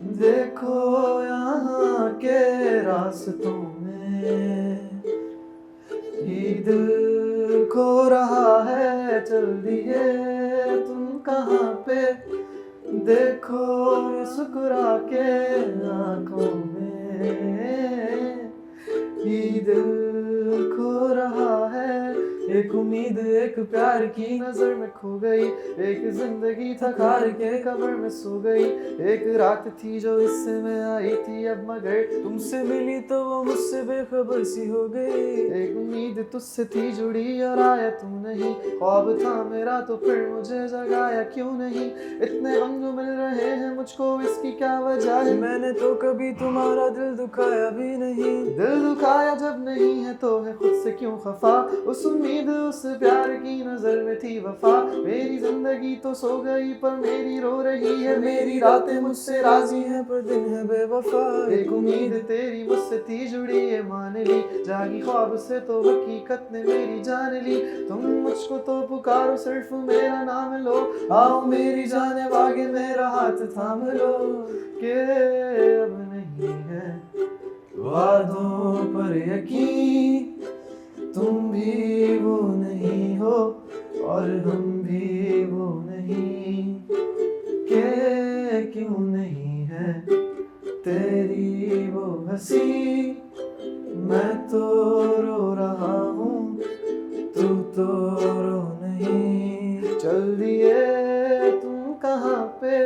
देखो यहाँ के रास्तों में ये दिल खो रहा है, चल दिए तुम कहाँ पे, देखो मुस्कुरा के आँखों में ये दिल खो रहा है। एक उम्मीद एक प्यार की नजर में खो गई, एक जिंदगी थकार के कब्र में सो गई। एक रात थी जो इससे मैं आई थी अब, मगर तुमसे मिली तो वो मुझसे बेखबर सी हो गई। एक उम्मीद तुझसे थी जुड़ी और आया तू नहीं, ख्वाब था मेरा तो फिर मुझे जगाया क्यों नहीं। इतने गम जो मिल रहे हैं मुझको, इसकी क्या वजह है? मैंने तो कभी तुम्हारा दिल दुखाया भी नहीं। दिल दुखाया जब नहीं है तो है खुद से क्यों खफा, उस उम्मीद उस प्यार की नजर में थी वफा। मेरी जिंदगी तो सो गई पर मेरी रो रही है, मेरी रातें मुझसे राजी हैं पर दिन है बेवफा। एक उम्मीद तेरी मुझसे थी जुड़ी ये मान ली, जागी ख्वाब से तो हकीकत ने मेरी जान ली। तुम मुझको तो पुकारो सिर्फ मेरा नाम लो, आओ मेरी जाने वागे मेरा हाथ थाम लो। के अब नहीं है वादों पर यकीन, तुम भी वो नहीं हो और हम भी वो नहीं। के क्यों नहीं है तेरी वो हंसी, मैं तो रो रहा हूँ तू तो रो नहीं। चल दिए तुम कहाँ पे,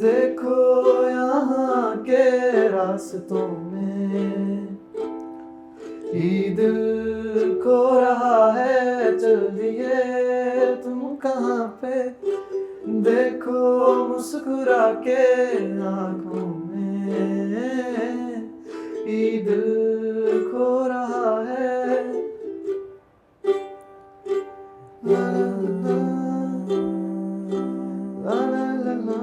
देखो यहाँ के रास्तों में ये दिल खो रहा है, चल दिए तुम कहाँ पे, देखो मुस्कुरा के आँखों में ये दिल खो रहा है। ला ला ला ला ला ला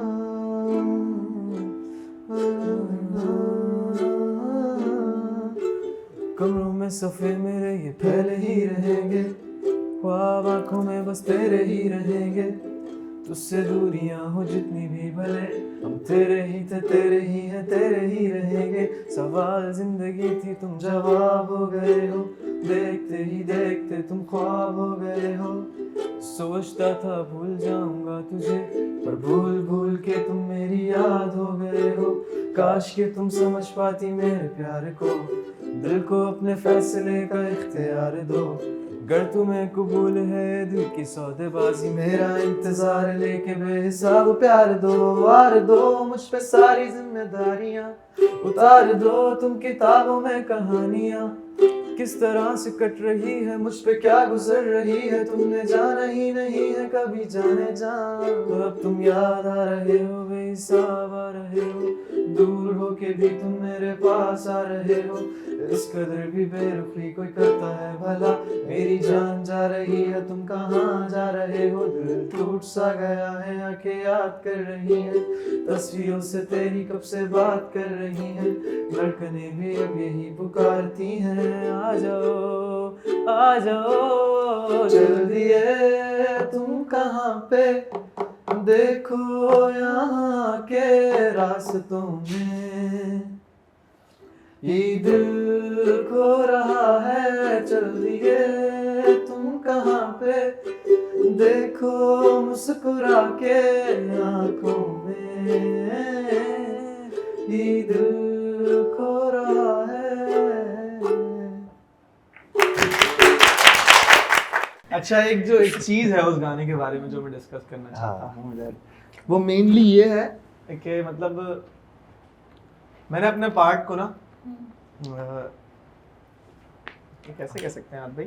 कमरों में सफ़े मेरे ये फैले ही रहेंगे, ख्वाब आँखों में बस तेरे ही रहेंगे। तुझसे दूरियां हो जितनी भी भले, हम तेरे ही थे तेरे ही हैं तेरे ही रहेंगे। सवाल जिंदगी थी तुम जवाब हो गए हो, देखते ही देखते तुम ख्वाब हो गए हो। सोचता था भूल जाऊंगा तुझे पर भूल भूल के तुम मेरी याद हो गए हो। काश के तुम समझ पाती मेरे प्यार को, दिल को अपने फैसले का इख्तियार दो। गर तुम्हें कबूल है दिल की सौदेबाजी, मेरा इंतजार लेके बेहिसाब प्यार दो। वार दो मुझ पे सारी जिम्मेदारियां, उतार दो तुम किताबों में कहानियां। किस तरह से कट रही है मुझ पे क्या गुजर रही है, तुमने जाना ही नहीं है कभी जाने जान। तो अब तुम याद आ रहे हो बेहिसाब आ रहे हो, दूर हो के भी तुम मेरे पास आ रहे हो। इस कदर भी बेरुखी कोई करता है भला, मेरी जान जा रही है तुम कहाँ जा रहे हो। दिल टूट सा गया है आंखें याद कर रही है, तस्वीरों से तेरी कब से बात कर रही है। धड़कनें भी अब यही पुकारती हैं, आ जाओ आ जाओ। चल दिए तुम कहाँ पे, देखो यहाँ के रास्तों में ये दिल खो रहा है। चल दिए तुम कहाँ पे, देखो मुस्कुरा के आँखों में ये दिल खो रहा है। अच्छा, एक जो एक चीज है उस गाने के बारे में जो मैं डिस्कस करना चाहता हूँ इधर, वो मेनली ये है कि मतलब मैंने अपने पार्ट को ना कैसे कह सकते हैं आप भाई,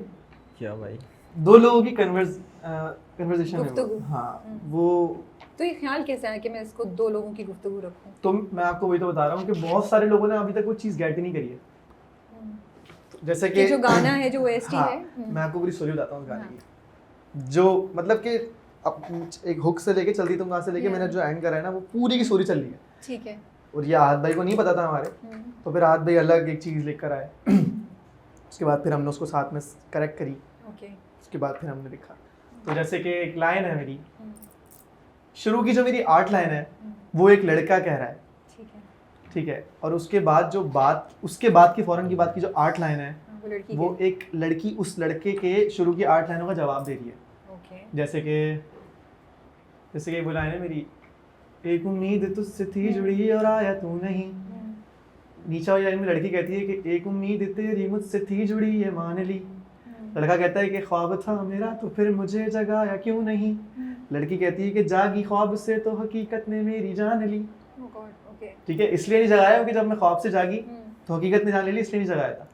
क्या भाई? दो लोगों की कन्वर्सेशन है गुफ्तगू। हाँ वो। तो ये ख्याल कैसे आया कि मैं इसको दो लोगों की गुफ्तगू रखूं? तो मैं आपको वही तो बता रहा हूँ कि बहुत सारे लोगों ने अभी तक वो चीज़ गेट ही नहीं करी है। जैसे कि कि जो गाना है जो OST हाँ, है, मैं आपको पूरी स्टोरी बताता हूँ उस गाने की। जो मतलब कि अब एक हुक से लेके चलती तुम कहाँ से लेके मैंने जो एंड करा है ना, वो पूरी की स्टोरी चल रही है। ठीक है। और ये आहत भाई को नहीं पता था हमारे, तो फिर आहत भाई अलग एक चीज़ लेकर आए। उसके बाद फिर हमने उसको साथ में करेक्ट करी। ओके। उसके बाद फिर हमने लिखा। तो जैसे कि एक लाइन है मेरी, शुरू की जो मेरी 8 लाइन है वो एक लड़का कह रहा है ठीक है, और उसके बाद उसके बाद की फौरन की बात की जो 8 लाइन है वो लड़की वो एक लड़की उस लड़के के शुरू की 8 लाइनों का जवाब दे रही है। ओके जैसे कि वो लाइन है मेरी, एक उम्मीद तुझसे थी जुड़ी और आया तू नहीं। नीचे वाली लाइन में लड़की कहती है कि एक उम्मीद तेरी मुझसे थी जुड़ी ये मान ली। लड़का कहता है कि ख्वाब था मेरा तो फिर मुझे जगाया क्यों नहीं। लड़की कहती है कि जागी ख्वाब से तो हकीकत ने मेरी जान ली। ठीक है, इसलिए नहीं जगाया क्योंकि जब मैं ख्वाब से जागी तो हकीकत ने जान ली, इसलिए नहीं जगाया था।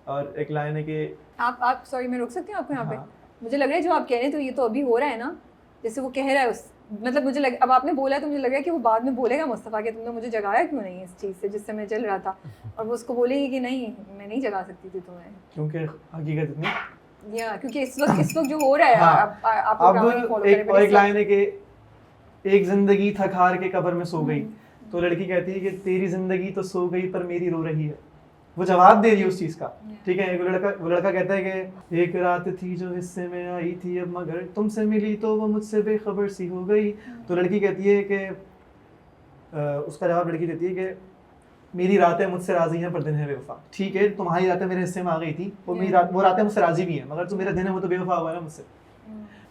और एक लाइन है कि आप सॉरी मैं रोक सकती हूँ आपको यहाँ पे? हाँ। मुझे लग रहा है जो आप कह रहे हैं तो ये तो अभी हो रहा है ना, जैसे वो कह रहा है उस मतलब मुझे लग अब आपने बोला है तो मुझे लग रहा है कि वो बाद में बोलेगा मुस्तफ़ा कि तुमने मुझे जगाया क्यों नहीं इस चीज़ से जिससे मैं चल रहा था, और वो उसको बोलेगी कि नहीं मैं नहीं जगा सकती थी तुम्हें, क्योंकि हकीकत इतनी या क्योंकि इस वक्त जो हो रहा है हाँ। आप अब एक लाइन है कि एक जिंदगी थक हार के कब्र में सो गई। तो लड़की कहती है कि तेरी जिंदगी तो सो गई पर मेरी रो रही है। वो जवाब दे रही है उस चीज का। ठीक है, वो लड़का कहता है कि एक रात थी जो हिस्से में आई थी अब मगर तुमसे मिली तो वो मुझसे बेखबर सी हो गई। तो लड़की कहती है कि उसका जवाब लड़की देती है कि मेरी रातें मुझसे राजी हैं पर दिन है बेवफा। ठीक है, तुम्हारी रातें मेरे हिस्से में आ गई थी और वो रातें मुझसे राजी भी हैं, मगर जो मेरा दिन है वो तो बेवफा हुआ है ना मुझसे।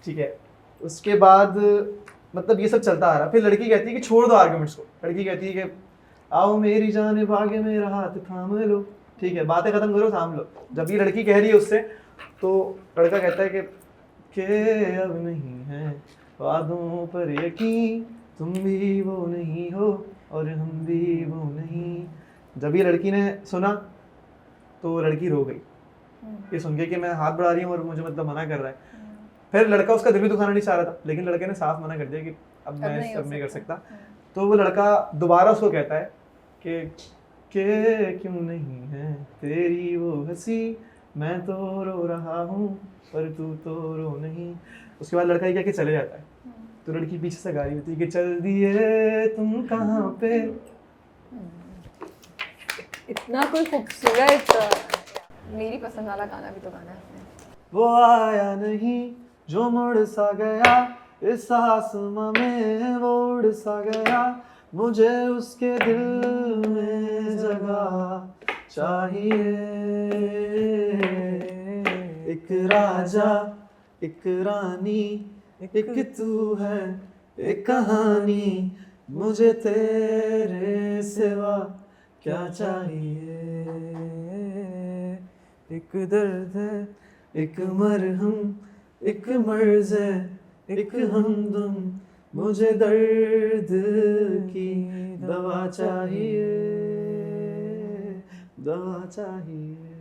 ठीक है, उसके बाद मतलब ये सब चलता आ रहा। फिर लड़की कहती है कि छोड़ दो आर्गुमेंट्स को। लड़की कहती है कि आओ मेरी जाने भागे मेरा हाथ थाम लो। ठीक है, बातें खत्म करो, थाम लो। जब ये लड़की कह रही है उससे तो लड़का कहता है कि अब नहीं है वादों पर यकीन, तुम भी वो नहीं हो और हम भी वो नहीं। जब ये लड़की ने सुना तो लड़की रो गई ये सुन के कि मैं हाथ बढ़ा रही हूँ और मुझे मतलब मना कर रहा है। फिर लड़का उसका दिल भी दुखाना नहीं चाह रहा था, लेकिन लड़के ने साफ मना कर दिया कि अब मैं सब नहीं कर सकता। तो वो लड़का दोबारा उसको कहता है कि क्यों नहीं है तेरी वो हंसी, मैं तो रो रहा हूँ पर तू तो रो नहीं। उसके बाद लड़का ये कह के चले जाता है। तो लड़की पीछे से गा रही होती है कि चल दिए तुम कहाँ पे। इतना कोई खूबसूरत मेरी पसंद वाला गाना भी तो गाना है। वो आया नहीं जो मुड़ सा गया इस आसमां में वो उड़ सा गया, मुझे उसके दिल में जगह चाहिए। एक राजा एक रानी एक तू है एक कहानी, मुझे तेरे सिवा क्या चाहिए। एक दर्द है एक मरहम एक मर्ज है एक हमदम, मुझे दर्द की दवा चाहिए दवा चाहिए।